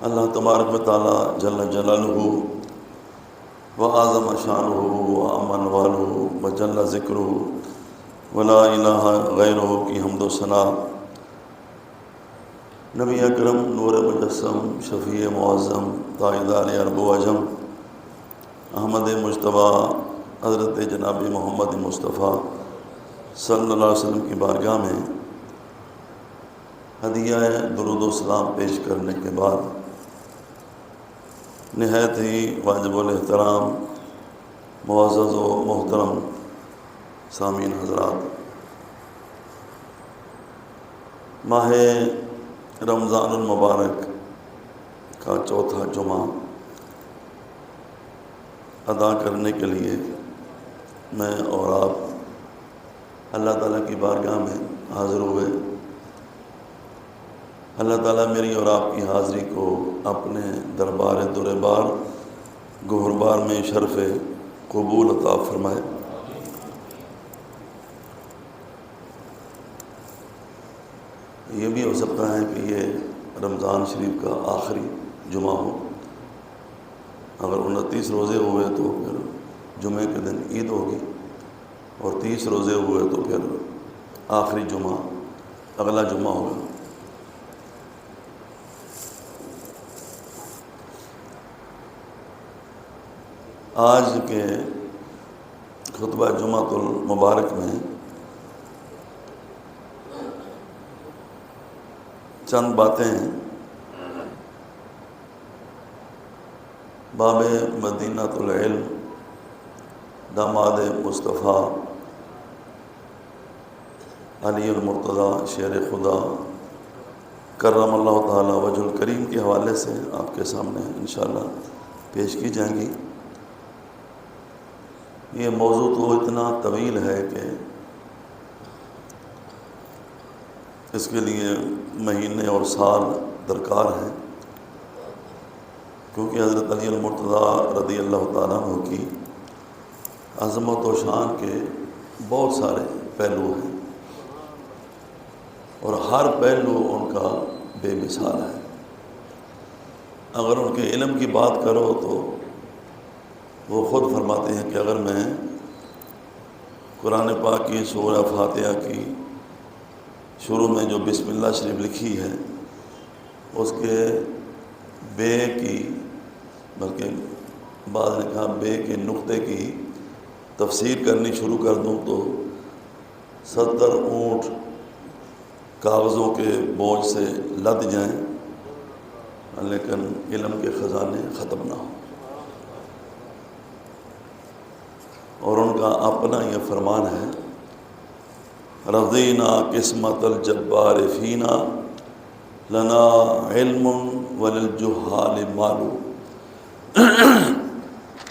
اللہ تبارک و تعالیٰ جل جلالہ و اعظم شانہ و امن والہ و جل ذکرہ ولا الہ غیرہ کی حمد و ثنا، نبی اکرم نور مجسم شفیع معظم تاجدار عرب و عجم احمد مجتبیٰ حضرت جناب محمد مصطفیٰ صلی اللہ علیہ وسلم کی بارگاہ میں ہدیہ درود و سلام پیش کرنے کے بعد نہایت ہی واجب الاحترام معزز و محترم سامعین حضرات، ماہ رمضان المبارک کا چوتھا جمعہ ادا کرنے کے لیے میں اور آپ اللہ تعالیٰ کی بارگاہ میں حاضر ہوئے۔ اللہ تعالیٰ میری اور آپ کی حاضری کو اپنے دربار دربار گہربار میں شرف قبول عطا فرمائے۔ یہ بھی ہو سکتا ہے کہ یہ رمضان شریف کا آخری جمعہ ہو، اگر 29 روزے ہوئے تو پھر جمعے کے دن عید ہوگی، اور 30 روزے ہوئے تو پھر آخری جمعہ اگلا جمعہ ہوگا۔ آج کے خطبہ جمعۃ المبارک میں چند باتیں باب مدینۃ العلم داماد مصطفیٰ علی المرتضیٰ شیر خدا کرم اللہ تعالی وجہ الکریم کے حوالے سے آپ کے سامنے انشاءاللہ پیش کی جائیں گی۔ یہ موضوع تو اتنا طویل ہے کہ اس کے لیے مہینے اور سال درکار ہیں، کیونکہ حضرت علی المرتضیٰ رضی اللہ تعالیٰ عنہ کی عظمت و شان کے بہت سارے پہلو ہیں، اور ہر پہلو ان کا بے مثال ہے۔ اگر ان کے علم کی بات کرو تو وہ خود فرماتے ہیں کہ اگر میں قرآن پاک کی سورہ فاتحہ کی شروع میں جو بسم اللہ شریف لکھی ہے اس کے بے کی، بلکہ بعض نے کہا بے کے نقطے کی تفسیر کرنی شروع کر دوں تو 70 اونٹ کاغذوں کے بوجھ سے لد جائیں، لیکن علم کے خزانے ختم نہ ہوں۔ اور ان کا اپنا یہ فرمان ہے، رضینا قسمت الجبار فینا لنا علم وللجہال مال،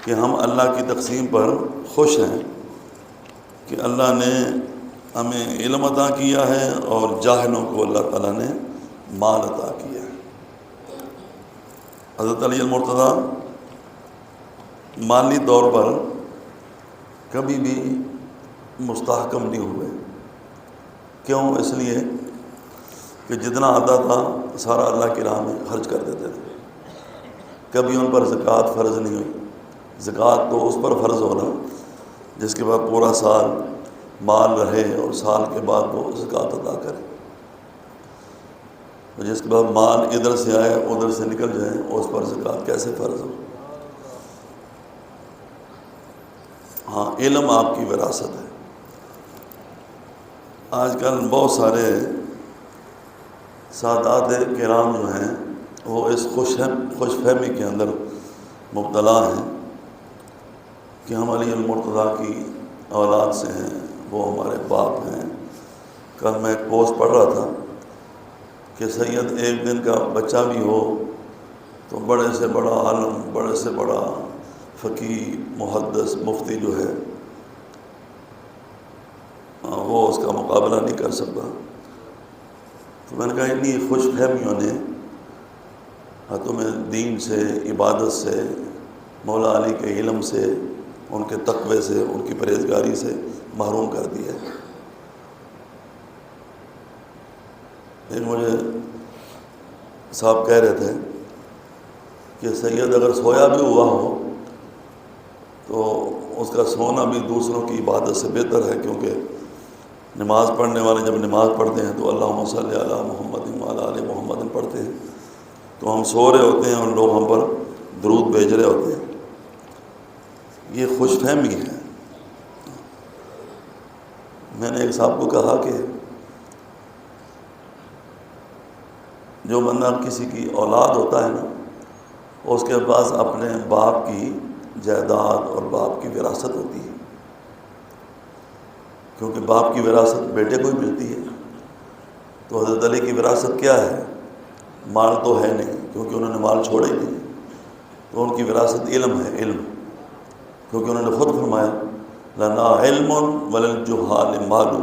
کہ ہم اللہ کی تقسیم پر خوش ہیں کہ اللہ نے ہمیں علم عطا کیا ہے اور جاہلوں کو اللہ تعالیٰ نے مال عطا کیا ہے۔ حضرت علی المرتضیٰ مالی طور پر کبھی بھی مستحکم نہیں ہوئے۔ کیوں؟ اس لیے کہ جتنا آتا تھا سارا اللہ کی راہ میں خرچ کر دیتے تھے۔ کبھی ان پر زکوٰۃ فرض نہیں ہوئی۔ زکوٰۃ تو اس پر فرض ہونا جس کے بعد پورا سال مال رہے اور سال کے بعد وہ زکوٰۃ ادا کرے، اور جس کے بعد مال ادھر سے آئے ادھر سے نکل جائے اس پر زکوٰۃ کیسے فرض ہو؟ ہاں، علم آپ کی وراثت ہے۔ آج کل بہت سارے سادات کرام جو ہیں وہ اس خوش فہمی کے اندر مبتلا ہیں کہ ہم علی المرتضیٰ کی اولاد سے ہیں، وہ ہمارے باپ ہیں۔ کل میں ایک پوسٹ پڑھ رہا تھا کہ سید ایک دن کا بچہ بھی ہو تو بڑے سے بڑا عالم، بڑے سے بڑا فقیہ، محدث، مفتی جو ہے وہ اس کا مقابلہ نہیں کر سکتا۔ تو میں نے کہا اتنی خوش فہمیوں نے تمہیں دین سے، عبادت سے، مولا علی کے علم سے، ان کے تقوی سے، ان کی پرہیزگاری سے محروم کر دیا ہے۔ ایک مجھے صاحب کہہ رہے تھے کہ سید اگر سویا بھی ہوا ہو تو اس کا سونا بھی دوسروں کی عبادت سے بہتر ہے، کیونکہ نماز پڑھنے والے جب نماز پڑھتے ہیں تو اللہم صلی علی محمد وعلی آل محمد پڑھتے ہیں، تو ہم سو رہے ہوتے ہیں اور لوگ ہم پر درود بھیج رہے ہوتے ہیں۔ یہ خوش فہمی ہے۔ میں نے ایک صاحب کو کہا کہ جو بندہ کسی کی اولاد ہوتا ہے نا، اس کے پاس اپنے باپ کی جائیداد اور باپ کی وراثت ہوتی ہے، کیونکہ باپ کی وراثت بیٹے کو ہی ملتی ہے۔ تو حضرت علی کی وراثت کیا ہے؟ مال تو ہے نہیں، کیونکہ انہوں نے مال چھوڑا ہی نہیں، تو ان کی وراثت علم ہے، علم، کیونکہ انہوں نے خود فرمایا لنا علم وللجہال مال،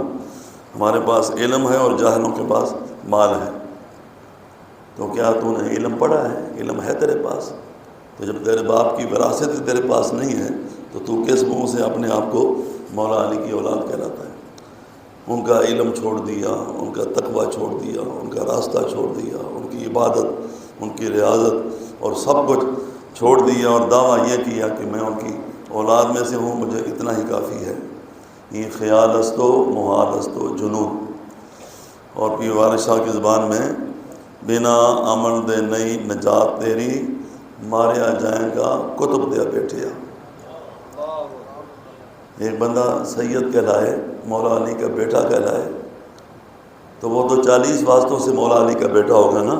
ہمارے پاس علم ہے اور جاہلوں کے پاس مال ہے۔ تو کیا تو نے علم پڑھا ہے؟ علم ہے تیرے پاس، تو جب تیرے باپ کی وراثت تیرے پاس نہیں ہے تو کس منہ سے اپنے آپ کو مولا علی کی اولاد کہلاتا ہے؟ ان کا علم چھوڑ دیا، ان کا تقوی چھوڑ دیا، ان کا راستہ چھوڑ دیا، ان کی عبادت، ان کی ریاضت اور سب کچھ چھوڑ دیا، اور دعویٰ یہ کیا کہ میں ان کی اولاد میں سے ہوں، مجھے اتنا ہی کافی ہے۔ یہ خیال است و محال است و جنون۔ اور پیر وارث شاہ کی زبان میں بنا عمل دے نئی نجات تیری، ماریا جائیں گا کتب دیا بیٹھیا۔ ایک بندہ سید کہلائے، مولا علی کا بیٹا کہلائے، تو وہ تو 40 واسطوں سے مولا علی کا بیٹا ہوگا نا۔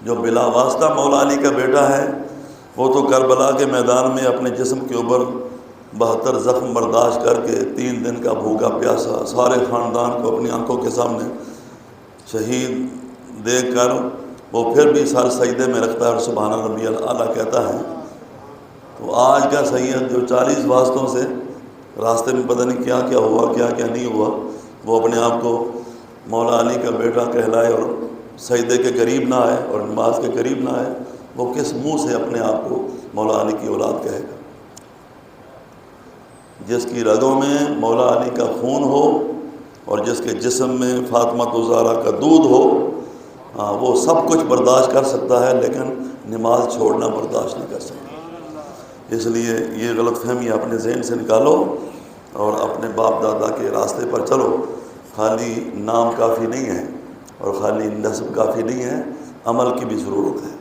جو بلا واسطہ مولا علی کا بیٹا ہے وہ تو کربلا کے میدان میں اپنے جسم کے اوپر 72 زخم برداشت کر کے 3 دن کا بھوکا پیاسا سارے خاندان کو اپنی آنکھوں کے سامنے شہید دیکھ کر وہ پھر بھی سر سجدے میں رکھتا ہے اور سبحان ربی الاعلیٰ کہتا ہے۔ تو آج کا سید جو 40 واسطوں سے راستے میں پتہ نہیں کیا کیا ہوا، کیا کیا نہیں ہوا، وہ اپنے آپ کو مولا علی کا بیٹا کہلائے اور سجدے کے قریب نہ آئے اور نماز کے قریب نہ آئے، وہ کس منہ سے اپنے آپ کو مولا علی کی اولاد کہے گا؟ جس کی رگوں میں مولا علی کا خون ہو اور جس کے جسم میں فاطمہ الزہرا کا دودھ ہو، وہ سب کچھ برداشت کر سکتا ہے، لیکن نماز چھوڑنا برداشت نہیں کر سکتا۔ اس لیے یہ غلط فہمی اپنے ذہن سے نکالو اور اپنے باپ دادا کے راستے پر چلو۔ خالی نام کافی نہیں ہے اور خالی نسب کافی نہیں ہے، عمل کی بھی ضرورت ہے۔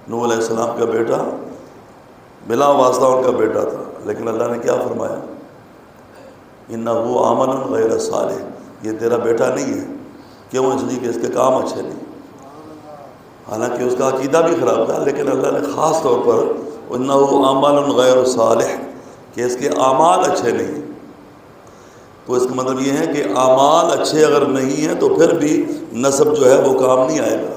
نوح علیہ السلام کا بیٹا بلا واسطہ ان کا بیٹا تھا، لیکن اللہ نے کیا فرمایا؟ انہ عمل غیر صالح، یہ تیرا بیٹا نہیں ہے۔ کیوں؟ اس لیے کہ اس کے کام اچھے نہیں، حالانکہ اس کا عقیدہ بھی خراب تھا، لیکن اللہ نے خاص طور پر انہ عمل غیر صالح کہ اس کے اعمال اچھے نہیں۔ تو اس کا مطلب یہ ہے کہ اعمال اچھے اگر نہیں ہیں تو پھر بھی نسب جو ہے وہ کام نہیں آئے گا۔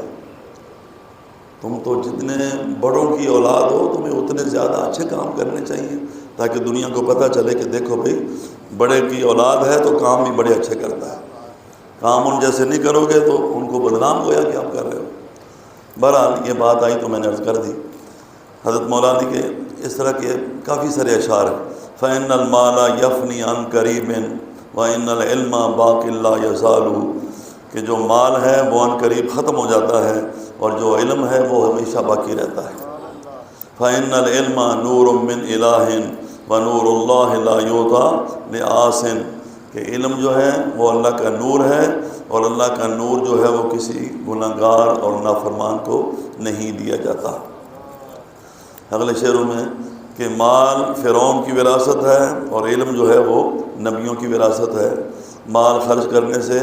تم تو جتنے بڑوں کی اولاد ہو تمہیں اتنے زیادہ اچھے کام کرنے چاہیے، تاکہ دنیا کو پتہ چلے کہ دیکھو بھئی بڑے کی اولاد ہے تو کام بھی بڑے اچھے کرتا ہے۔ کام ان جیسے نہیں کرو گے تو ان کو بدنام گویا کہ آپ کر رہے ہو۔ بہرحال یہ بات آئی تو میں نے عرض کر دی۔ حضرت مولا علی کے اس طرح کے کافی سارے اشعار ہیں۔ فَإِنَّ الْمَالَ يَفْنِي عَنْ قَرِيبٍ وَإِنَّ الْعِلْمَ بَاقٍ لَا يَزَالُ، کہ جو مال ہے وہ عن قریب ختم ہو جاتا ہے اور جو علم ہے وہ ہمیشہ باقی رہتا ہے۔ فَإِنَّ الْعِلْمَ نُورٌ مِّنْ إِلَٰهٍ وَنُورُ اللَّهِ لَا يُعْطَىٰ لِعَاصٍ، کہ علم جو ہے وہ اللہ کا نور ہے اور اللہ کا نور جو ہے وہ کسی گناہگار اور نافرمان کو نہیں دیا جاتا۔ اگلے شعروں میں کہ مال فرعون کی وراثت ہے اور علم جو ہے وہ نبیوں کی وراثت ہے۔ مال خرچ کرنے سے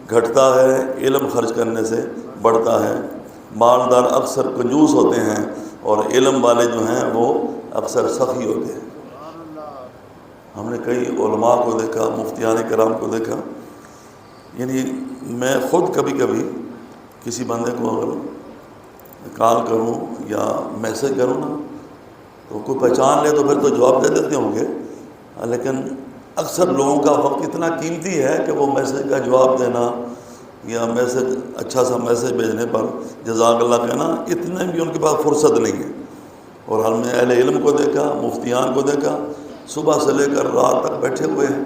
گھٹتا ہے، علم خرچ کرنے سے بڑھتا ہے۔ مالدار اکثر کنجوس ہوتے ہیں اور علم والے جو ہیں وہ اکثر سخی ہوتے ہیں۔ ہم نے کئی علماء کو دیکھا، مفتیان کرام کو دیکھا، یعنی میں خود کبھی کبھی کسی بندے کو اگر کال کروں یا میسج کروں نا تو کوئی پہچان لے تو پھر تو جواب دے دیتے ہوں گے، لیکن اکثر لوگوں کا وقت اتنا قیمتی ہے کہ وہ میسج کا جواب دینا یا میسج اچھا سا میسج بھیجنے پر جزاک اللہ کہنا، اتنے بھی ان کے پاس فرصت نہیں ہے۔ اور ہم نے اہل علم کو دیکھا، مفتیان کو دیکھا، صبح سے لے کر رات تک بیٹھے ہوئے ہیں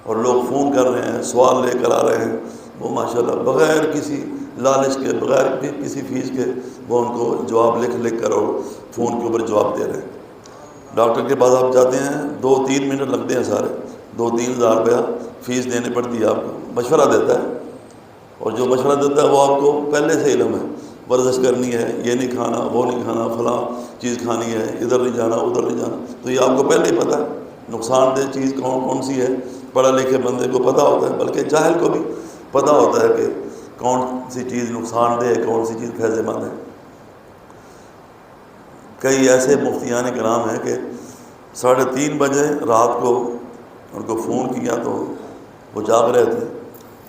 اور لوگ فون کر رہے ہیں، سوال لے کر آ رہے ہیں، وہ ماشاءاللہ بغیر کسی لالچ کے بغیر بھی کسی فیس کے وہ ان کو جواب لکھ کر اور فون کے اوپر جواب دے رہے ہیں۔ ڈاکٹر کے پاس آپ جاتے ہیں 2-3 منٹ لگتے ہیں سارے، 2-3 ہزار روپیہ فیس دینی پڑتی ہے آپ کو، مشورہ دیتا ہے، اور جو مشورہ دیتا ہے وہ آپ کو پہلے سے علم ہے، ورزش کرنی ہے، یہ نہیں کھانا، وہ نہیں کھانا، فلاں چیز کھانی ہے، ادھر نہیں جانا، ادھر نہیں جانا، تو یہ آپ کو پہلے ہی پتہ ہے نقصان دہ چیز کون سی ہے۔ پڑھا لکھے بندے کو پتہ ہوتا ہے، بلکہ جاہل کو بھی پتہ ہوتا ہے کہ کون سی چیز نقصان دہ ہے، کون سی چیز فائدہ مند ہے۔ کئی ایسے مفتیان کرام ہیں کہ 3:30 بجے رات کو ان کو فون کیا تو وہ جاگ رہے تھے،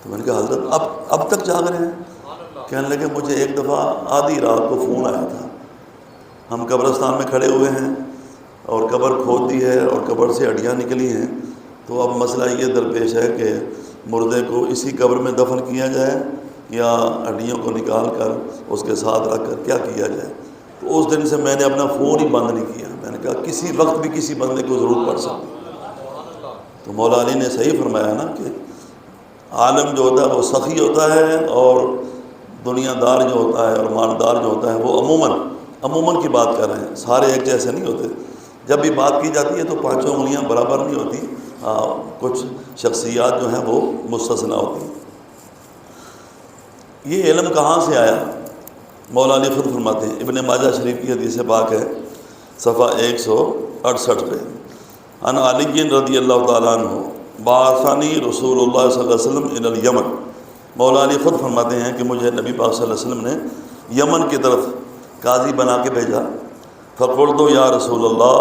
تو میں نے کہا حضرت اب تک جاگ رہے ہیں؟ کہنے لگے مجھے ایک دفعہ آدھی رات کو فون آیا تھا، ہم قبرستان میں کھڑے ہوئے ہیں اور قبر کھود دی ہے اور قبر سے ہڈیاں نکلی ہیں، تو اب مسئلہ یہ درپیش ہے کہ مردے کو اسی قبر میں دفن کیا جائے یا ہڈیوں کو نکال کر اس کے ساتھ رکھ کر کیا کیا جائے۔ تو اس دن سے میں نے اپنا فون ہی بند نہیں کیا، میں نے کہا کسی وقت بھی کسی بندے کو ضرورت پڑ سکتی۔ تو مولا علی نے صحیح فرمایا نا کہ عالم جو ہوتا ہے وہ سخی ہوتا ہے، اور دنیا دار جو ہوتا ہے اور مالدار جو ہوتا ہے وہ عموماً کی بات کر رہے ہیں، سارے ایک جیسے نہیں ہوتے۔ جب بھی بات کی جاتی ہے تو 5 انگلیاں برابر نہیں ہوتی، کچھ شخصیات جو ہیں وہ مستثنیٰ ہوتی ہیں۔ یہ علم کہاں سے آیا؟ مولا علی خود فرماتے ہیں، ابن ماجہ شریف کی حدیث پاک ہے، صفحہ 168 پہ، ان علی رضی اللہ تعالیٰ عنہ بعثنی رسول اللہ صلی اللہ علیہ وسلم الی الیمن، مولا علی خود فرماتے ہیں کہ مجھے نبی پاک صلی اللہ علیہ وسلم نے یمن کی طرف قاضی بنا کے بھیجا۔ فقلت یا رسول اللہ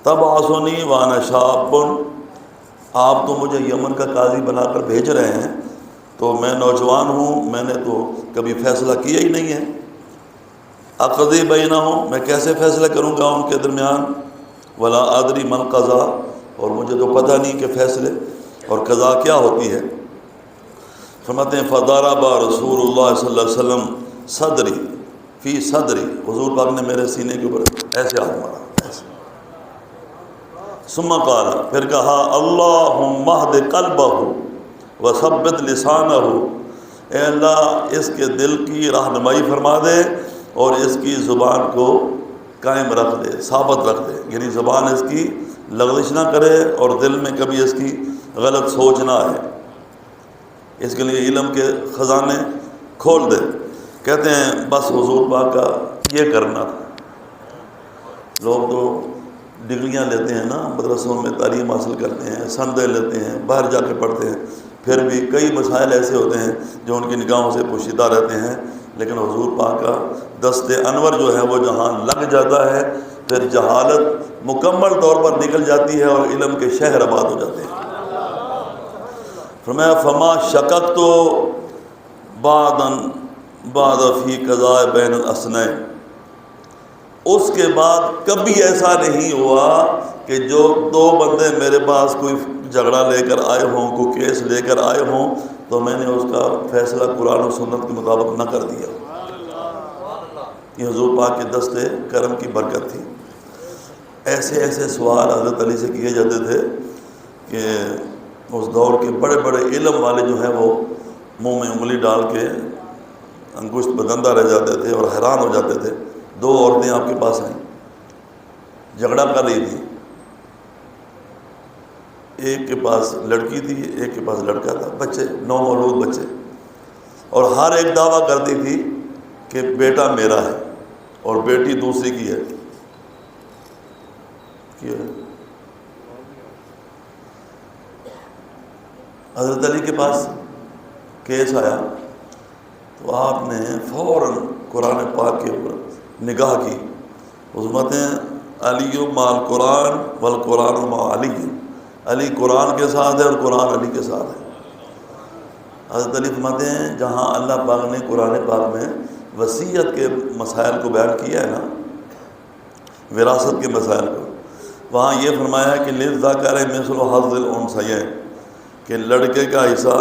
تبعثنی وانا شاب، آپ تو مجھے یمن کا قاضی بنا کر بھیج رہے ہیں، تو میں نوجوان ہوں، میں نے تو کبھی فیصلہ کیا ہی نہیں ہے، اقضی بینہم، میں کیسے فیصلہ کروں گا ان کے درمیان، ولا ادری من قضا، اور مجھے تو پتہ نہیں کہ فیصلے اور قضا کیا ہوتی ہے۔ فرماتے ہیں فضرب رسول اللہ صلی اللہ علیہ وسلم صدری فی صدری، حضور پاک نے میرے سینے کے اوپر ایسے ہاتھ مارا، ایسے، ثم قال، پھر کہا اللہم اہد قلبہ وثبت لسانہ، اے اللہ اس کے دل کی رہنمائی فرما دے اور اس کی زبان کو قائم رکھ دے، ثابت رکھ دے، یعنی زبان اس کی لغزش نہ کرے اور دل میں کبھی اس کی غلط سوچ نہ آئے، اس کے لیے علم کے خزانے کھول دے۔ کہتے ہیں بس حضور پاک کا یہ کرنا تھا۔ لوگ تو ڈگریاں لیتے ہیں نا، مدرسوں میں تعلیم حاصل کرتے ہیں، سندیں لیتے ہیں، باہر جا کے پڑھتے ہیں، پھر بھی کئی مسائل ایسے ہوتے ہیں جو ان کی نگاہوں سے پوشیدہ رہتے ہیں، لیکن حضور پاک کا دست انور جو ہے وہ جہاں لگ جاتا ہے پھر جہالت مکمل طور پر نکل جاتی ہے اور علم کے شہر آباد ہو جاتے ہیں۔ فرمایا فما شککت بعد فی قضاء بین الاسنین، اس کے بعد کبھی ایسا نہیں ہوا کہ جو 2 بندے میرے پاس کوئی جھگڑا لے کر آئے ہوں، کوئی کیس لے کر آئے ہوں، تو میں نے اس کا فیصلہ قرآن و سنت کے مطابق نہ کر دیا۔ یہ حضور پاک کے دست کرم کی برکت تھی۔ ایسے سوال حضرت علی سے کیے جاتے تھے کہ اس دور کے بڑے بڑے علم والے جو ہیں وہ منہ میں انگلی ڈال کے انگشت بدندہ رہ جاتے تھے اور حیران ہو جاتے تھے۔ 2 عورتیں آپ کے پاس آئیں، جھگڑا کر رہی تھی، ایک کے پاس لڑکی تھی، ایک کے پاس لڑکا تھا، بچے، 9 مولود بچے، اور ہر ایک دعویٰ کرتی تھی کہ بیٹا میرا ہے اور بیٹی دوسری کی ہے۔ حضرت علی کے پاس کیس آیا تو آپ نے فوراً قرآن پاک کے اوپر نگاہ کی، عظمت علی مع القرآن والقرآن مع علی، علی قرآن کے ساتھ ہے اور قرآن علی کے ساتھ ہے۔ حضرت علی فرماتے ہیں جہاں اللہ پاک نے قرآن پاک میں وصیت کے مسائل کو بیان کیا ہے نا، وراثت کے مسائل کو، وہاں یہ فرمایا ہے کہ للذکر مثل حظ الانثیین، کہ لڑکے کا حصہ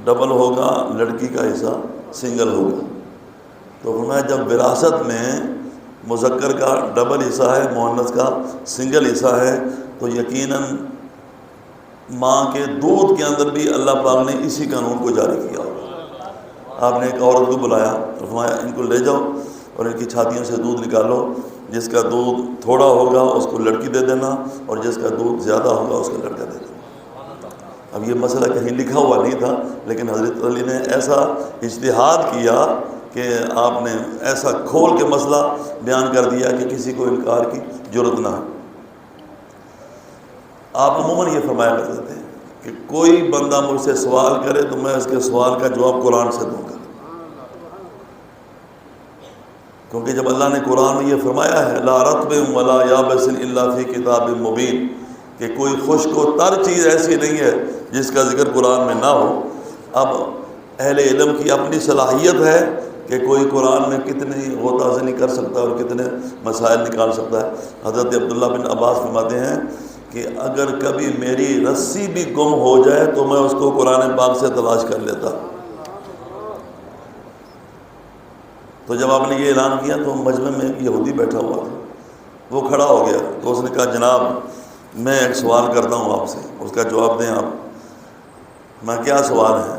ڈبل ہوگا، لڑکی کا حصہ سنگل ہوگا۔ تو فرمایا جب وراثت میں مذکر کا ڈبل حصہ ہے، مؤنث کا سنگل حصہ ہے، تو یقیناً ماں کے دودھ کے اندر بھی اللہ پاک نے اسی قانون کو جاری کیا ہوگا۔ آپ نے ایک عورت کو بلایا اور فرمایا ان کو لے جاؤ اور ان کی چھاتیوں سے دودھ نکالو، جس کا دودھ تھوڑا ہوگا اس کو لڑکی دے دینا اور جس کا دودھ زیادہ ہوگا اس کا لڑکا دے دینا۔ اب یہ مسئلہ کہیں لکھا ہوا نہیں تھا، لیکن حضرت علی نے ایسا اجتہاد کیا کہ آپ نے ایسا کھول کے مسئلہ بیان کر دیا کہ کسی کو انکار کی جرت نہ ہے۔ آپ عموماً یہ فرمایا کرتے تھے کہ کوئی بندہ مجھ سے سوال کرے تو میں اس کے سوال کا جواب قرآن سے دوں گا، کیونکہ جب اللہ نے قرآن میں یہ فرمایا ہے لا رطب ولا یابس الا فی کتاب مبین، کہ کوئی خشک و تر چیز ایسی نہیں ہے جس کا ذکر قرآن میں نہ ہو۔ اب اہل علم کی اپنی صلاحیت ہے کہ کوئی قرآن میں کتنی غوطہ کر سکتا ہے اور کتنے مسائل نکال سکتا ہے۔ حضرت عبداللہ بن عباس فرماتے ہیں کہ اگر کبھی میری رسی بھی گم ہو جائے تو میں اس کو قرآن پاک سے تلاش کر لیتا۔ تو جب آپ نے یہ اعلان کیا تو مجمع میں ایک یہودی بیٹھا ہوا تھا، وہ کھڑا ہو گیا تو اس نے کہا جناب میں ایک سوال کرتا ہوں آپ سے، اس کا جواب دیں آپ۔ میں کیا سوال ہے؟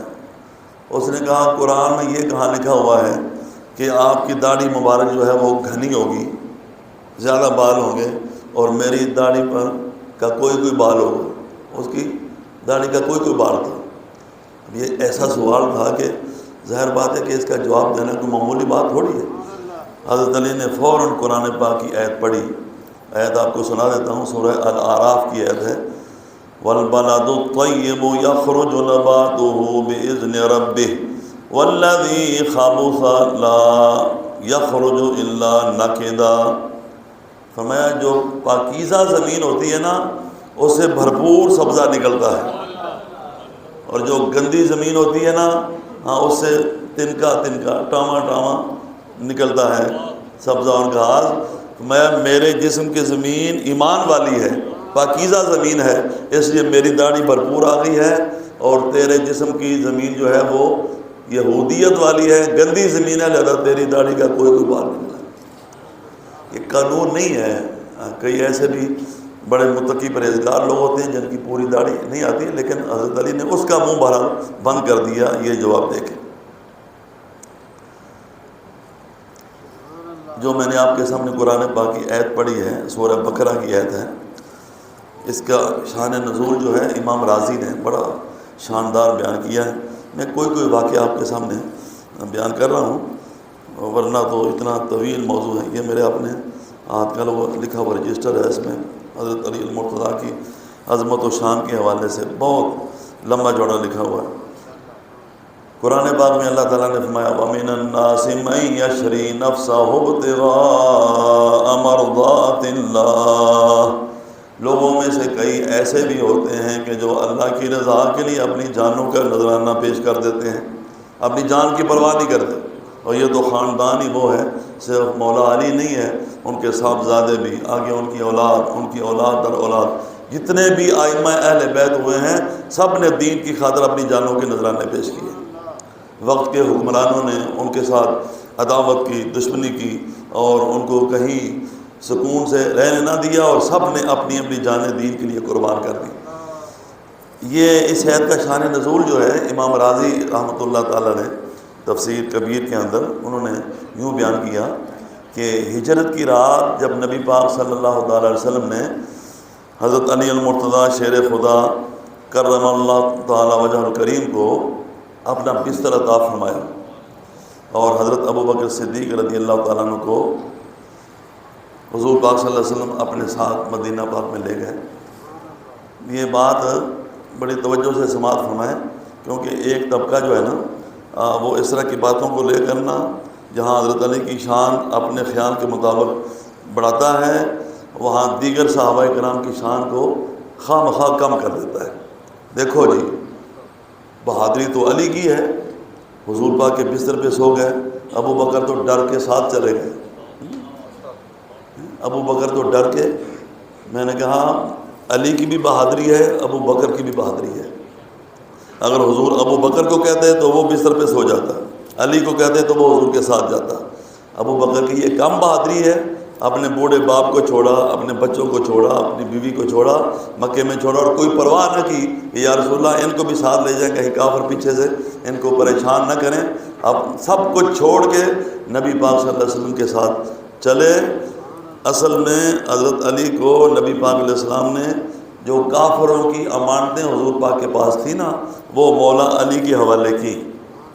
اس نے کہا قرآن میں یہ کہاں لکھا ہوا ہے کہ آپ کی داڑھی مبارک جو ہے وہ گھنی ہوگی، زیادہ بال ہوں گے، اور میری داڑھی پر کا کوئی بال ہوگا، اس کی داڑھی کا کوئی بال تھا۔ یہ ایسا سوال تھا کہ ظاہر بات ہے کہ اس کا جواب دینا کوئی معمولی بات تھوڑی ہے۔ حضرت علی نے فوراً قرآن پاک کی آیت پڑھی، آیت آپ کو سنا دیتا ہوں، سورہ الاعراف کی آیت ہے وَالْبَلَدُ الطَّيِّبُ يَخْرُجُ نَبَاتُهُ بِإِذْنِ رَبِّهِ وَالَّذِي خَبُثَ لَا يَخْرُجُ إِلَّا نَكِدًا۔ فرمایا جو پاکیزہ زمین ہوتی ہے نا اس سے بھرپور سبزہ نکلتا ہے، اور جو گندی زمین ہوتی ہے نا اس سے تنکا ٹاما نکلتا ہے سبزہ اور گھاس۔ میرے جسم کی زمین ایمان والی ہے، پاکیزہ زمین ہے، اس لیے میری داڑھی بھرپور آ گئی ہے، اور تیرے جسم کی زمین جو ہے وہ یہودیت والی ہے، گندی زمین ہے، لہذا تیری داڑھی کا کوئی بال نہیں ملا۔ یہ قانون نہیں ہے۔ کئی ایسے بھی بڑے متقی پرہیزگار لوگ ہوتے ہیں جن کی پوری داڑھی نہیں آتی، لیکن حضرت علی نے اس کا منہ بہرحال بند کر دیا۔ یہ جواب دے کے جو میں نے آپ کے سامنے قرآن پاک کی آیت پڑھی ہے، سورہ بقرہ کی آیت ہے، اس کا شان نزول جو ہے امام راضی نے بڑا شاندار بیان کیا ہے۔ میں کوئی واقعہ آپ کے سامنے بیان کر رہا ہوں، ورنہ تو اتنا طویل موضوع ہے۔ یہ میرے اپنے ہاتھ کا وہ لکھا ہوا رجسٹر ہے، اس میں حضرت علی المرتضیٰ کی عظمت و شان کے حوالے سے بہت لمبا چوڑا لکھا ہوا ہے۔ قرآن پاک میں اللہ تعالیٰ نے فرمایا وَمِنَ النَّاسِ مَن يَشْرِي نَفْسَهُ ابْتِغَاءَ مَرْضَاتِ اللَّهِ، لوگوں میں سے کئی ایسے بھی ہوتے ہیں کہ جو اللہ کی رضا کے لیے اپنی جانوں کا نذرانہ پیش کر دیتے ہیں، اپنی جان کی پرواہ نہیں کرتے۔ اور یہ تو خاندان ہی وہ ہے، صرف مولا علی نہیں ہے، ان کے صاحبزادے بھی، آگے ان کی اولاد در اولاد جتنے بھی ائمہ اہل بیت ہوئے ہیں سب نے دین کی خاطر اپنی جانوں کے نذرانے پیش کیے۔ وقت کے حکمرانوں نے ان کے ساتھ عداوت کی، دشمنی کی، اور ان کو کہیں سکون سے رہنے نہ دیا، اور سب نے اپنی جانیں دین کے لیے قربان کر دی۔ یہ اس آیت کا شان نزول جو ہے امام راضی رحمۃ اللہ تعالیٰ نے تفسیر کبیر کے اندر انہوں نے یوں بیان کیا کہ ہجرت کی رات جب نبی پاک صلی اللہ تعالیٰ علیہ وسلم نے حضرت علی المرتضیٰ شیر خدا کرم اللہ تعالیٰ وجہ الکریم کو اپنا بستر عطا فرمایا، اور حضرت ابو بکر صدیق رضی اللہ تعالیٰ عنہ کو حضور پاک صلی اللہ علیہ وسلم اپنے ساتھ مدینہ پاک میں لے گئے۔ یہ بات بڑی توجہ سے سماعت فرمائیں، کیونکہ ایک طبقہ جو ہے نا وہ اس طرح کی باتوں کو لے کرنا جہاں حضرت علی کی شان اپنے خیال کے مطابق بڑھاتا ہے، وہاں دیگر صحابہ کرام کی شان کو خواہ مخواہ کم کر دیتا ہے۔ دیکھو جی، بہادری تو علی کی ہے، حضور پاک کے بستر پہ سو گئے، ابو بکر تو ڈر کے ساتھ چلے گئے۔ ابو بکر تو ڈر کے، میں نے کہا علی کی بھی بہادری ہے، ابو بکر کی بھی بہادری ہے۔ اگر حضور ابو بکر کو کہتے تو وہ بستر پہ سو جاتا، علی کو کہتے تو وہ حضور کے ساتھ جاتا۔ ابو بکر کی یہ کم بہادری ہے، اپنے بوڑھے باپ کو چھوڑا، اپنے بچوں کو چھوڑا، اپنی بیوی کو چھوڑا، مکے میں چھوڑا، اور کوئی پرواہ نہ کی کہ یا رسول اللہ ان کو بھی ساتھ لے جائیں، کہیں کافر پیچھے سے ان کو پریشان نہ کریں۔ اب سب کچھ چھوڑ کے نبی پاک صلی اللہ علیہ وسلم کے ساتھ چلے۔ اصل میں حضرت علی کو نبی پاک علیہ السلام نے جو کافروں کی امانتیں حضور پاک کے پاس تھی نا، وہ مولا علی کے حوالے کی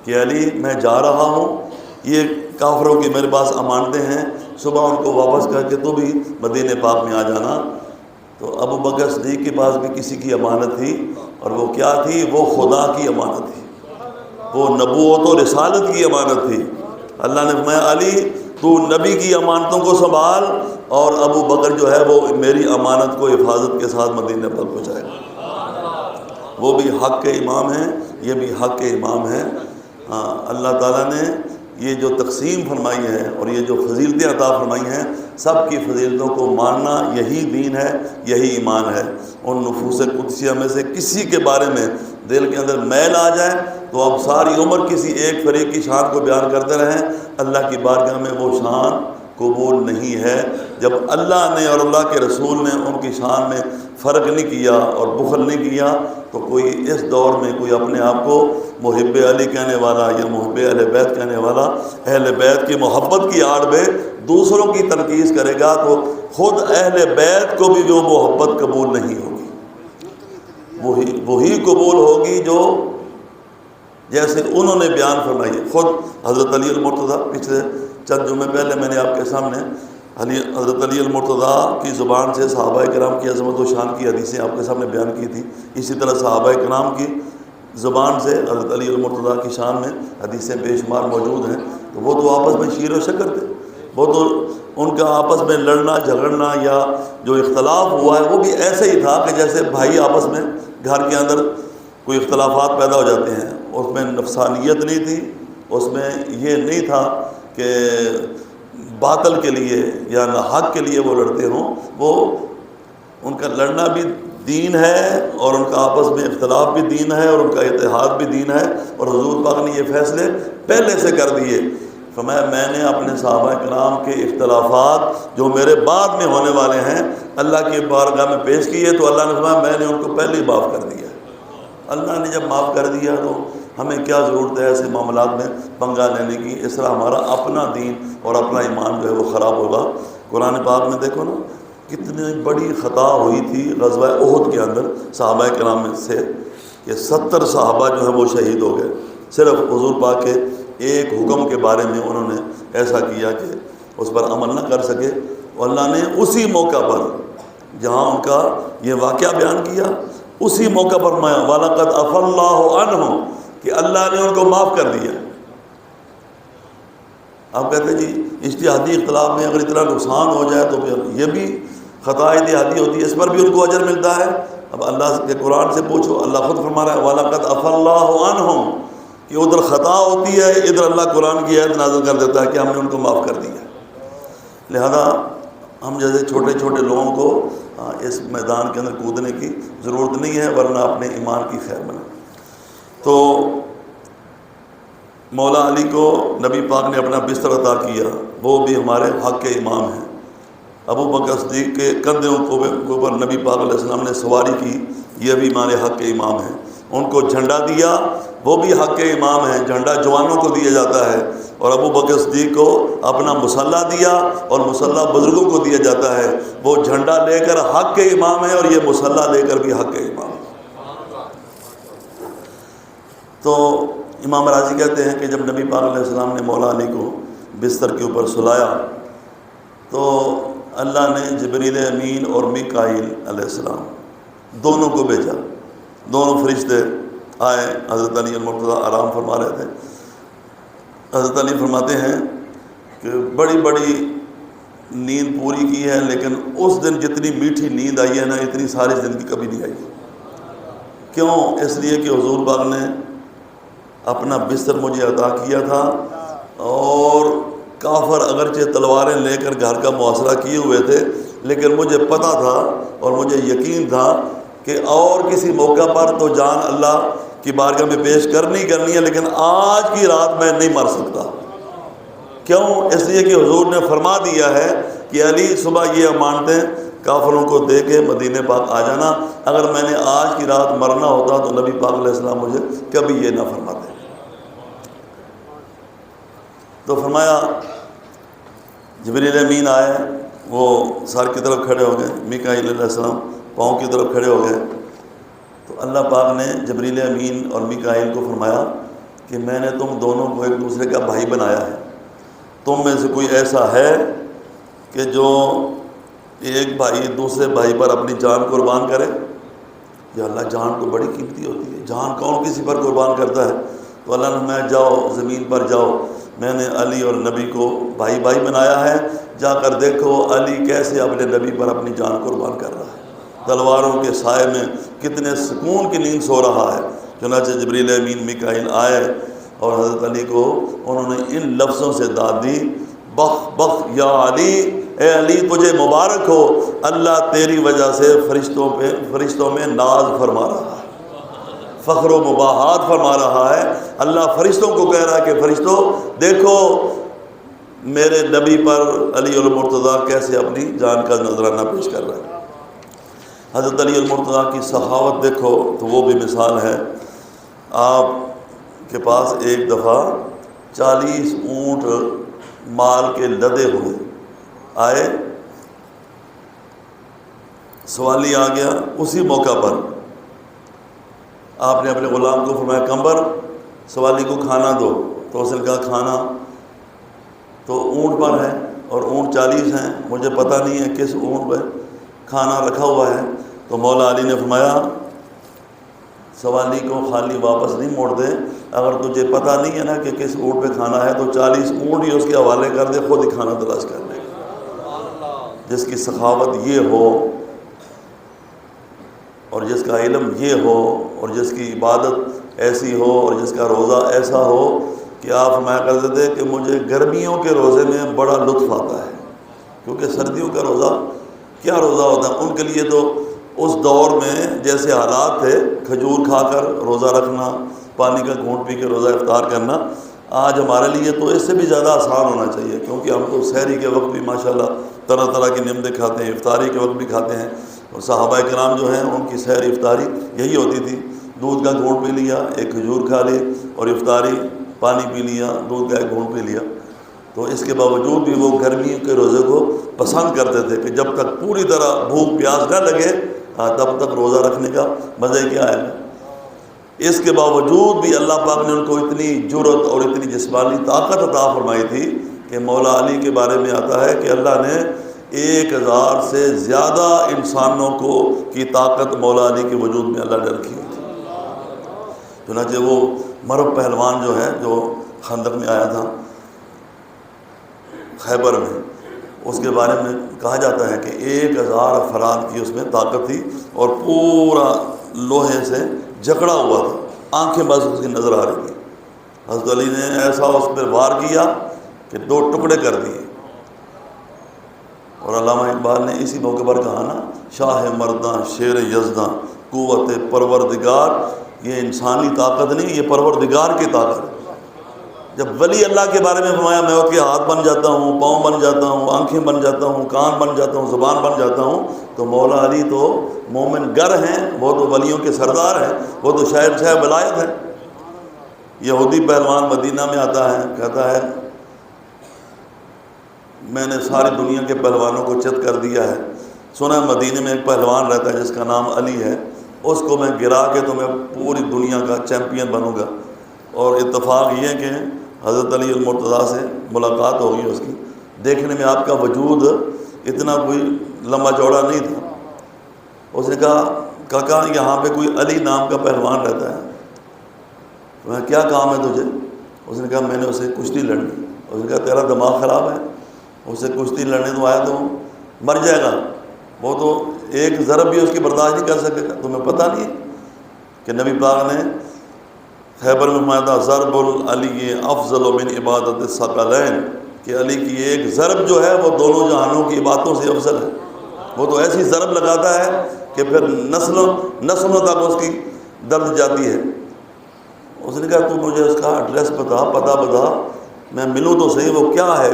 کہ علی میں جا رہا ہوں، یہ کافروں کی میرے پاس امانتیں ہیں، صبح ان کو واپس کر کے تو بھی مدینہ پاک میں آ جانا۔ تو ابو بکر صدیق کے پاس بھی کسی کی امانت تھی، اور وہ کیا تھی؟ وہ خدا کی امانت تھی، وہ نبوت و رسالت کی امانت تھی۔ اللہ نے فرمایا علی تو نبی کی امانتوں کو سنبھال، اور ابو بکر جو ہے وہ میری امانت کو حفاظت کے ساتھ مدینہ پاک پہنچائے گا۔ وہ بھی حق کے امام ہیں، یہ بھی حق کے امام ہیں۔ اللہ تعالیٰ نے یہ جو تقسیم فرمائی ہے اور یہ جو فضیلتیں عطا فرمائی ہیں، سب کی فضیلتوں کو ماننا یہی دین ہے، یہی ایمان ہے۔ ان نفوس قدسیہ میں سے کسی کے بارے میں دل کے اندر میل آ جائے تو اب ساری عمر کسی ایک فریق کی شان کو بیان کرتے رہیں، اللہ کی بارگاہ میں وہ شان قبول نہیں ہے۔ جب اللہ نے اور اللہ کے رسول نے ان کی شان میں فرق نہیں کیا اور بخل نہیں کیا، تو کوئی اس دور میں کوئی اپنے آپ کو محب علی کہنے والا یا محب اہل بیت کہنے والا، اہل بیت کی محبت کی آڑ میں دوسروں کی تنقید کرے گا تو خود اہل بیت کو بھی جو محبت قبول نہیں ہوگی، وہی قبول ہوگی جو جیسے انہوں نے بیان فرمائی ہے۔ خود حضرت علی المرتضیٰ، پچھلے چند جمعے پہلے میں نے آپ کے سامنے حضرت علی المرتضیٰ کی زبان سے صحابہ کرام کی عظمت و شان کی حدیثیں آپ کے سامنے بیان کی تھی، اسی طرح صحابہ کرام کی زبان سے حضرت علی المرتضیٰ کی شان میں حدیثیں بے شمار موجود ہیں۔ تو وہ تو آپس میں شیر و شکر تھے، وہ تو ان کا آپس میں لڑنا جھگڑنا یا جو اختلاف ہوا ہے وہ بھی ایسے ہی تھا کہ جیسے بھائی آپس میں گھر کے اندر کوئی اختلافات پیدا ہو جاتے ہیں۔ اس میں نفسانیت نہیں تھی، اس میں یہ نہیں تھا کہ باطل کے لیے یا حق کے لیے وہ لڑتے ہوں، وہ ان کا لڑنا بھی دین ہے اور ان کا آپس میں اختلاف بھی دین ہے اور ان کا اتحاد بھی دین ہے۔ اور حضور پاک نے یہ فیصلے پہلے سے کر دیے، فرمایا میں نے اپنے صحابہ کرام کے اختلافات جو میرے بعد میں ہونے والے ہیں اللہ کی بارگاہ میں پیش کیے، تو اللہ نے فرمایا میں نے ان کو پہلے ہی معاف کر دیا۔ اللہ نے جب معاف کر دیا تو ہمیں کیا ضرورت ہے ایسے معاملات میں پنگا لینے کی؟ اس طرح ہمارا اپنا دین اور اپنا ایمان جو ہے وہ خراب ہوگا۔ قرآن پاک میں دیکھو نا کتنی بڑی خطا ہوئی تھی غزوہ احد کے اندر صحابہ کرام میں سے، کہ 70 صحابہ جو ہیں وہ شہید ہو گئے، صرف حضور پاک کے ایک حکم کے بارے میں انہوں نے ایسا کیا کہ اس پر عمل نہ کر سکے۔ اور اللہ نے اسی موقع پر جہاں ان کا یہ واقعہ بیان کیا، اسی موقع پر وَلَقَدْ عَفَا اللَّهُ عَنْهُمْ کہ اللہ نے ان کو معاف کر دیا۔ آپ کہتے ہیں جی اجتہادی اختلاف میں اگر اتنا نقصان ہو جائے تو پھر یہ بھی خطا اجتہادی ہوتی ہے، اس پر بھی ان کو اجر ملتا ہے۔ اب اللہ کے قرآن سے پوچھو، اللہ خود فرما رہا ہے وَلَقَدْ عَفَا اللَّهُ عَنْهُمْ کہ ادھر خطا ہوتی ہے، ادھر اللہ قرآن کی آیت نازل کر دیتا ہے کہ ہم نے ان کو معاف کر دیا۔ لہذا ہم جیسے چھوٹے چھوٹے لوگوں کو اس میدان کے اندر کودنے کی ضرورت نہیں ہے، ورنہ اپنے ایمان کی خیر بنا۔ تو مولا علی کو نبی پاک نے اپنا بستر عطا کیا، وہ بھی ہمارے حق کے امام ہیں۔ ابو بکر صدیق کے کندھوں کے اوپر نبی پاک علیہ السلام نے سواری کی، یہ بھی ہمارے حق کے امام ہیں۔ ان کو جھنڈا دیا، وہ بھی حق کے امام ہیں، جھنڈا جوانوں کو دیا جاتا ہے۔ اور ابو بکر صدیق کو اپنا مسلح دیا اور مسلح بزرگوں کو دیا جاتا ہے۔ وہ جھنڈا لے کر حق کے امام ہیں اور یہ مسلح لے کر بھی حق کے امام ہیں۔ تو امام راضی کہتے ہیں کہ جب نبی پاک علیہ السلام نے مولا علی کو بستر کے اوپر سلایا تو اللہ نے جبریل امین اور میکائیل علیہ السلام دونوں کو بھیجا۔ دونوں فرشتے آئے، حضرت علی المرتضیٰ آرام فرما رہے تھے۔ حضرت علی فرماتے ہیں کہ بڑی بڑی نیند پوری کی ہے، لیکن اس دن جتنی میٹھی نیند آئی ہے نا اتنی ساری زندگی کبھی نہیں آئی۔ کیوں؟ اس لیے کہ حضور پاک نے اپنا بستر مجھے عطا کیا تھا، اور کافر اگرچہ تلواریں لے کر گھر کا محاصرہ کیے ہوئے تھے، لیکن مجھے پتہ تھا اور مجھے یقین تھا کہ اور کسی موقع پر تو جان اللہ کی بارگاہ میں پیش کرنی ہے، لیکن آج کی رات میں نہیں مر سکتا۔ کیوں؟ اس لیے کہ حضور نے فرما دیا ہے کہ علی صبح یہ امانتیں کافروں کو دے کے مدینہ پاک آ جانا۔ اگر میں نے آج کی رات مرنا ہوتا تو نبی پاک علیہ السلام مجھے کبھی یہ نہ فرماتے۔ تو فرمایا جبریل امین آئے، وہ سر کی طرف کھڑے ہو گئے، میکائیل علیہ السلام پاؤں کی طرف کھڑے ہو گئے، تو اللہ پاک نے جبریل امین اور میکائیل کو فرمایا کہ میں نے تم دونوں کو ایک دوسرے کا بھائی بنایا ہے، تم میں سے کوئی ایسا ہے کہ جو ایک بھائی دوسرے بھائی پر اپنی جان قربان کرے؟ یا اللہ، جان تو بڑی قیمتی ہوتی ہے، جان کون کسی پر قربان کرتا ہے؟ تو اللہ نے فرمایا جاؤ زمین پر جاؤ، میں نے علی اور نبی کو بھائی بھائی بنایا ہے، جا کر دیکھو علی کیسے اپنے نبی پر اپنی جان قربان کر رہا ہے، تلواروں کے سائے میں کتنے سکون کی نیند سو رہا ہے۔ چنانچہ جبریل امین میکائیل آئے اور حضرت علی کو انہوں نے ان لفظوں سے داد دی، بخ بخ یا علی، اے علی تجھے مبارک ہو، اللہ تیری وجہ سے فرشتوں میں ناز فرما رہا ہے، فخر و مباحات فرما رہا ہے۔ اللہ فرشتوں کو کہہ رہا ہے کہ فرشتوں دیکھو میرے نبی پر علی المرتضیٰ کیسے اپنی جان کا نذرانہ پیش کر رہا ہے۔ حضرت علی المرتضیٰ کی سخاوت دیکھو تو وہ بھی مثال ہے۔ آپ کے پاس ایک دفعہ 40 اونٹ مال کے لدے ہوئے آئے، سوالی آ گیا، اسی موقع پر آپ نے اپنے غلام کو فرمایا کمبر سوالی کو کھانا دو، تو اس نے کہا کھانا تو اونٹ پر ہے اور اونٹ 40 ہیں، مجھے پتہ نہیں ہے کس اونٹ پہ کھانا رکھا ہوا ہے۔ تو مولا علی نے فرمایا سوالی کو خالی واپس نہیں موڑ دے، اگر تجھے پتہ نہیں ہے نا کہ کس اونٹ پہ کھانا ہے تو 40 اونٹ ہی اس کے حوالے کر دے، خود ہی کھانا تلاش کر لے۔ جس کی سخاوت یہ ہو اور جس کا علم یہ ہو اور جس کی عبادت ایسی ہو اور جس کا روزہ ایسا ہو کہ آپ فرمایا کرتے تھے کہ مجھے گرمیوں کے روزے میں بڑا لطف آتا ہے، کیونکہ سردیوں کا روزہ کیا روزہ ہوتا ہے ان کے لیے، تو اس دور میں جیسے حالات تھے کھجور کھا کر روزہ رکھنا، پانی کا گھونٹ پی کے روزہ افطار کرنا، آج ہمارے لیے تو اس سے بھی زیادہ آسان ہونا چاہیے، کیونکہ ہم تو سحری کے وقت بھی ماشاءاللہ طرح طرح کی نعمتیں کھاتے ہیں، افطاری کے وقت بھی کھاتے ہیں، اور صحابہ کرام جو ہیں ان کی سحر افطاری یہی ہوتی تھی، دودھ کا گھونٹ پی لیا، ایک کھجور کھا لی، اور افطاری پانی پی لیا، دودھ کا ایک گھونٹ پی لیا۔ تو اس کے باوجود بھی وہ گرمیوں کے روزے کو پسند کرتے تھے کہ جب تک پوری طرح بھوک پیاس نہ لگے تب تک روزہ رکھنے کا مزہ کیا ہے۔ اس کے باوجود بھی اللہ پاک نے ان کو اتنی جرأت اور اتنی جسمانی طاقت عطا فرمائی تھی کہ مولا علی کے بارے میں آتا ہے کہ اللہ نے 1000 سے زیادہ انسانوں کی طاقت مولا علی کے وجود میں اللہ نے رکھی ہوئی تھی۔ چنانچہ وہ مرد پہلوان جو ہے جو خندق میں آیا تھا خیبر میں، اس کے بارے میں کہا جاتا ہے کہ 1000 افراد کی اس میں طاقت تھی اور پورا لوہے سے جکڑا ہوا تھا، آنکھیں بس اس کی نظر آ رہی تھی۔ حضرت علی نے ایسا اس پر وار کیا کہ 2 ٹکڑے کر دیے، اور علامہ اقبال نے اسی موقع پر کہا نا، شاہ مرداں شیر یزداں قوت پروردگار، یہ انسانی طاقت نہیں، یہ پروردگار کی طاقت ہے۔ جب ولی اللہ کے بارے میں فرمایا میں اس کے ہاتھ بن جاتا ہوں، پاؤں بن جاتا ہوں، آنکھیں بن جاتا ہوں، کان بن جاتا ہوں، زبان بن جاتا ہوں، تو مولا علی تو مومن گر ہیں، وہ تو ولیوں کے سردار ہیں، وہ تو شاہ ولایت ہیں۔ یہودی پہلوان مدینہ میں آتا ہے، کہتا ہے میں نے ساری دنیا کے پہلوانوں کو چت کر دیا ہے، سنا ہے مدینہ میں ایک پہلوان رہتا ہے جس کا نام علی ہے، اس کو میں گرا کے تو میں پوری دنیا کا چیمپئن بنوں گا۔ اور اتفاق یہ کہ حضرت علی المرتضیٰ سے ملاقات ہوگی اس کی، دیکھنے میں آپ کا وجود اتنا کوئی لمبا چوڑا نہیں تھا۔ اس نے کہا کاکا یہاں پہ کوئی علی نام کا پہلوان رہتا ہے، میں کیا کام ہے تجھے؟ اس نے کہا میں نے اسے کشتی لڑنی۔ اس نے کہا تیرا دماغ خراب ہے، اسے کشتی لڑنے تو آیا تو مر جائے گا، وہ تو ایک ضرب بھی اس کی برداشت نہیں کر سکے گا، تمہیں پتہ نہیں کہ نبی پاک نے خیبر میں فرمایا تھا ضرب العلی افضل من عبادت الثقلین، کہ علی کی ایک ضرب جو ہے وہ دونوں جہانوں کی عبادتوں سے افضل ہے۔ وہ تو ایسی ضرب لگاتا ہے کہ پھر نسلوں تک اس کی درد جاتی ہے۔ اس نے کہا تو مجھے اس کا ایڈریس بتا، پتہ بتا، میں ملوں تو صحیح، وہ کیا ہے،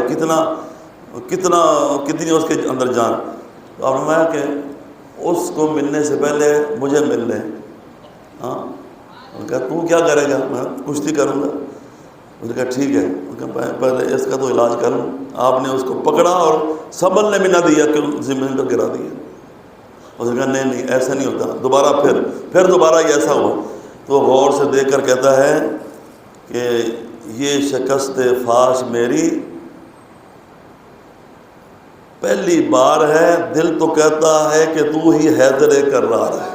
کتنی اس کے اندر جان۔ تو آپ نے فرمایا کہ اس کو ملنے سے پہلے مجھے مل لیں۔ ہاں، انہوں نے کہا تو کیا کرے گا؟ میں کشتی کروں گا۔ اس نے کہا ٹھیک ہے، پہلے اس کا تو علاج کر لوں۔ آپ نے اس کو پکڑا اور سنبھلنے بھی نہ دیا کہ زمین پر گرا دیا۔ اس نے کہا نہیں ایسا نہیں ہوتا، دوبارہ پھر دوبارہ یہ ایسا ہوا تو غور سے دیکھ کر کہتا ہے کہ یہ شکست فاش میری پہلی بار ہے، دل تو کہتا ہے کہ تو ہی حیدر کرار ہے۔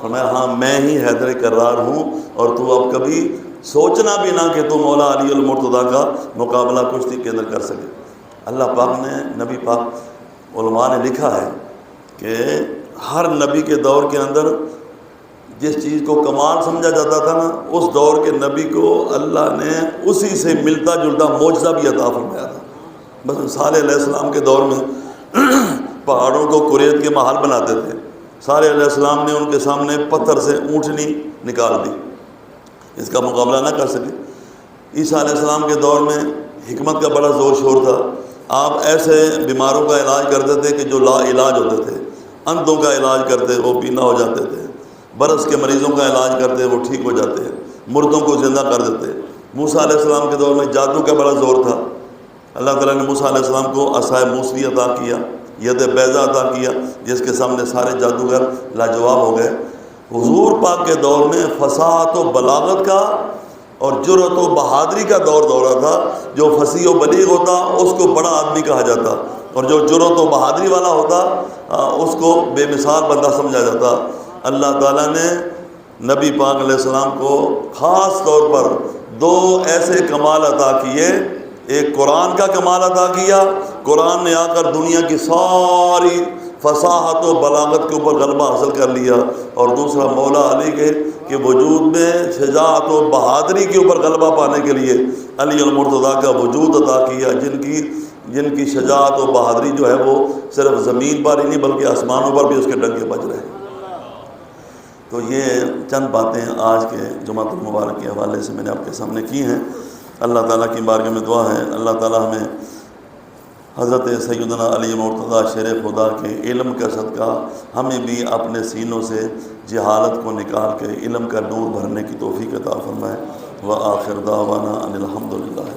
فرمایا ہاں میں ہی حیدر کرار ہوں، اور تو اب کبھی سوچنا بھی نہ کہ تو مولا علی المرتضیٰ کا مقابلہ کشتی کے اندر کر سکے۔ اللہ پاک نے، نبی پاک علماء نے لکھا ہے کہ ہر نبی کے دور کے اندر جس چیز کو کمال سمجھا جاتا تھا نا، اس دور کے نبی کو اللہ نے اسی سے ملتا جلتا معجزہ بھی عطا فرمایا تھا۔ بس صالح علیہ السلام کے دور میں پہاڑوں کو کریت کے محل بناتے تھے، صالح علیہ السلام نے ان کے سامنے پتھر سے اونٹنی نکال دی، اس کا مقابلہ نہ کر سکے۔ عیسیٰ علیہ السلام کے دور میں حکمت کا بڑا زور شور تھا، آپ ایسے بیماروں کا علاج کرتے تھے کہ جو لا علاج ہوتے تھے، اندھوں کا علاج کرتے وہ بینا ہو جاتے تھے، برس کے مریضوں کا علاج کرتے وہ ٹھیک ہو جاتے ہیں، مردوں کو زندہ کر دیتے۔ موسیٰ علیہ السلام کے دور میں جادو کا بڑا زور تھا، اللہ تعالیٰ نے موسیٰ علیہ السلام کو عصائے موسوی عطا کیا، ید بیضا عطا کیا، جس کے سامنے سارے جادوگر لاجواب ہو گئے۔ حضور پاک کے دور میں فصاحت و بلاغت کا اور جرأت و بہادری کا دورہ تھا۔ جو فصیح و بلیغ ہوتا اس کو بڑا آدمی کہا جاتا، اور جو جرأت و بہادری والا ہوتا اس کو بے مثال بندہ سمجھا جاتا۔ اللہ تعالیٰ نے نبی پاک علیہ السلام کو خاص طور پر دو ایسے کمال عطا کیے، ایک قرآن کا کمال عطا کیا، قرآن نے آ کر دنیا کی ساری فصاحت و بلاغت کے اوپر غلبہ حاصل کر لیا، اور دوسرا مولا علی کے وجود میں شجاعت و بہادری کے اوپر غلبہ پانے کے لیے علی المرتضیٰ کا وجود عطا کیا، جن کی شجاعت و بہادری جو ہے وہ صرف زمین پر ہی نہیں بلکہ آسمانوں پر بھی اس کے ڈنکے بج رہے ہیں۔ تو یہ چند باتیں آج کے جمعۃ المبارک کے حوالے سے میں نے آپ کے سامنے کی ہیں۔ اللہ تعالیٰ کی بارگاہ میں دعا ہے اللہ تعالیٰ ہمیں حضرت سیدنا علی مرتضیٰ شیر خدا کے علم کا صدقہ ہمیں بھی اپنے سینوں سے جہالت کو نکال کے علم کا نور بھرنے کی توفیق عطا فرمائے۔ وآخر دعوانا ان الحمد للہ۔